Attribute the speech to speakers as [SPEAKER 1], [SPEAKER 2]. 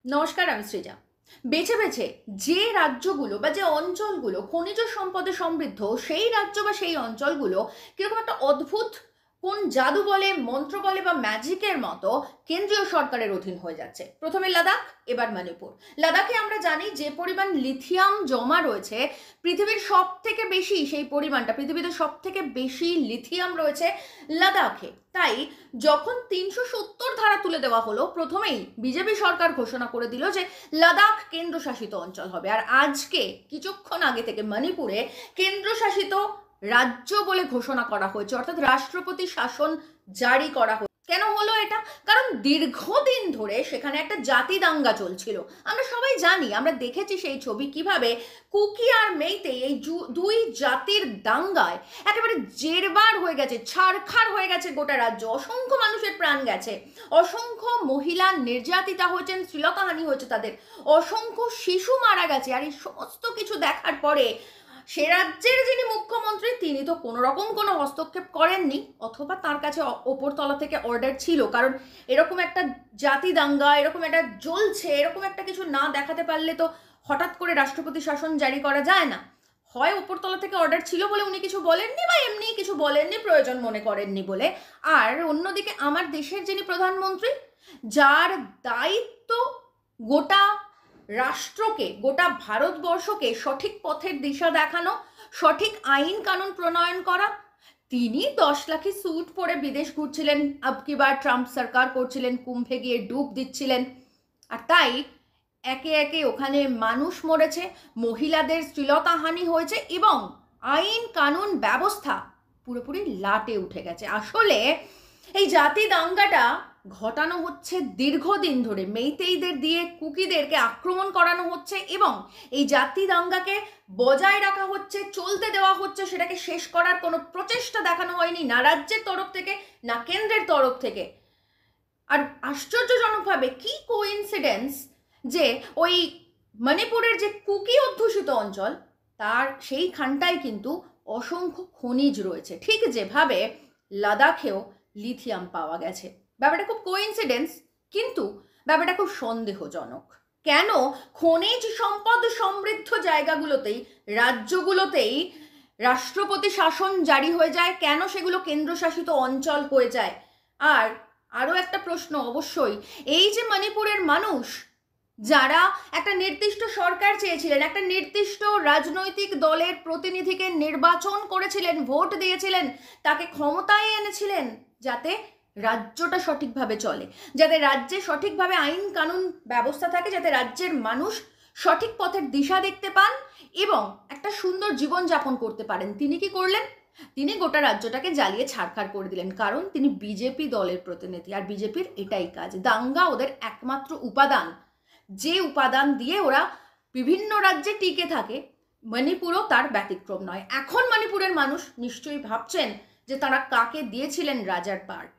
[SPEAKER 1] নমস্কার, আমি সৃজা। বেছে বেছে যে রাজ্যগুলো বা যে অঞ্চলগুলো খনিজ সম্পদে সমৃদ্ধ, সেই রাজ্য বা সেই অঞ্চলগুলো কিরকম একটা অদ্ভুত কোন জাদু বলে, মন্ত্র বলে বা ম্যাজিকের মতো কেন্দ্রীয় সরকারের অধীন হয়ে যাচ্ছে। প্রথমে লাদাখ, এবার মণিপুর। লাদাখে আমরা জানি যে পরিমাণ লিথিয়াম জমা রয়েছে, পৃথিবীর সব থেকে বেশি সেই পরিমাণটা, পৃথিবীতে সব থেকে বেশি লিথিয়াম রয়েছে লাদাখে। তাই যখন ৩৭০ ধারা তুলে দেওয়া হলো, প্রথমেই বিজেপি সরকার ঘোষণা করে দিল যে লাদাখ কেন্দ্রশাসিত অঞ্চল হবে। আর আজকে কিছুক্ষণ আগে থেকে মণিপুরে কেন্দ্রশাসিত রাজ্য বলে ঘোষণা করা হয়েছে, অর্থাৎ রাষ্ট্রপতি শাসন জারি করা হয়েছে। কেন হলো এটা? কারণ দীর্ঘদিন ধরে সেখানে একটা জাতি দাঙ্গা চলছিল। আমরা সবাই জানি, আমরা দেখেছি সেই ছবি, কিভাবে কুকি আর মেইতে এই দুই জাতির দাঙ্গায় একেবারে জেরবার হয়ে গেছে, ছারখার হয়ে গেছে গোটা রাজ্য। অসংখ্য মানুষের প্রাণ গেছে, অসংখ্য মহিলা নির্যাতিতা হয়েছেন, শ্লীলতাহানি হয়েছে তাদের, অসংখ্য শিশু মারা গেছে। আর এই সমস্ত কিছু দেখার পরে সে রাজ্যের যিনি মুখ্যমন্ত্রী, তিনি তো কোনো রকম কোনো হস্তক্ষেপ করেননি, অথবা তার কাছে ওপরতলা থেকে অর্ডার ছিল। কারণ এরকম একটা জাতি দাঙ্গা, এরকম একটা জ্বলছে, এরকম একটা কিছু না দেখাতে পারলে তো হঠাৎ করে রাষ্ট্রপতি শাসন জারি করা যায় না। হয় ওপরতলা থেকে অর্ডার ছিল বলে উনি কিছু বলেননি, বা এমনি কিছু বলেননি, প্রয়োজন মনে করেননি বলে। আর অন্যদিকে আমার দেশের যিনি প্রধানমন্ত্রী, যার দায়িত্ব গোটা রাষ্ট্রকে, গোটা ভারতবর্ষকে সঠিক পথের দিশা দেখানো, সঠিক আইন কানুন প্রণয়ন করা, তিনি 10 লাখি স্যুট পরে বিদেশ ঘুরছিলেন, আবকি বার ট্রাম্প সরকার করছিলেন, কুম্ভে গিয়ে ডুব দিচ্ছিলেন। আর তাই একে একে ওখানে মানুষ মরেছে, মহিলাদের শ্লীলতাহানি হয়েছে, এবং আইন কানুন ব্যবস্থা পুরোপুরি লাটে উঠে গেছে। আসলে এই জাতি দাঙ্গাটা ঘটানো হচ্ছে দীর্ঘদিন ধরে, মেইতেইদের দিয়ে কুকিদেরকে আক্রমণ করানো হচ্ছে, এবং এই জাতি দাঙ্গাকে বজায় রাখা হচ্ছে, চলতে দেওয়া হচ্ছে। সেটাকে শেষ করার কোনো প্রচেষ্টা দেখানো হয়নি, না রাজ্যের তরফ থেকে না কেন্দ্রের তরফ থেকে। আর আশ্চর্যজনকভাবে কি কোইন্সিডেন্স যে ওই মণিপুরের যে কুকি অধ্যুষিত অঞ্চল, তার সেইখানটায় কিন্তু অসংখ্য খনিজ রয়েছে, ঠিক যেভাবে লাদাখেও লিথিয়াম পাওয়া গেছে। ব্যাপারটা খুব কোইন্সিডেন্স, কিন্তু ব্যাপারটা খুব সন্দেহজনক। কেন খনিজ সম্পদ সমৃদ্ধ জায়গাগুলোতেই, রাজ্যগুলোতেই রাষ্ট্রপতি শাসন জারি হয়ে যায়? কেন সেগুলো কেন্দ্রশাসিত অঞ্চল হয়ে যায়? আর আরও একটা প্রশ্ন অবশ্যই, এই যে মণিপুরের মানুষ, যারা একটা নির্দিষ্ট সরকার চেয়েছিলেন, একটা নির্দিষ্ট রাজনৈতিক দলের প্রতিনিধিকে নির্বাচন করেছিলেন, ভোট দিয়েছিলেন, তাকে ক্ষমতায় এনেছিলেন যাতে রাজ্যটা সঠিকভাবে চলে, যাতে রাজ্যে সঠিকভাবে আইন কানুন ব্যবস্থা থাকে, যাতে রাজ্যের মানুষ সঠিক পথের দিশা দেখতে পান এবং একটা সুন্দর জীবনযাপন করতে পারেন, তিনি কি করলেন? তিনি গোটা রাজ্যটাকে জ্বালিয়ে ছাড়খাড় করে দিলেন। কারণ তিনি বিজেপি দলের প্রতিনিধি, আর বিজেপির এটাই কাজ। দাঙ্গা ওদের একমাত্র উপাদান, যে উপাদান দিয়ে ওরা বিভিন্ন রাজ্যে টিকে থাকে। মণিপুরও তার ব্যতিক্রম নয়। এখন মণিপুরের মানুষ নিশ্চয়ই ভাবছেন যে তারা কাকে দিয়েছিলেন রাজার পার্ট।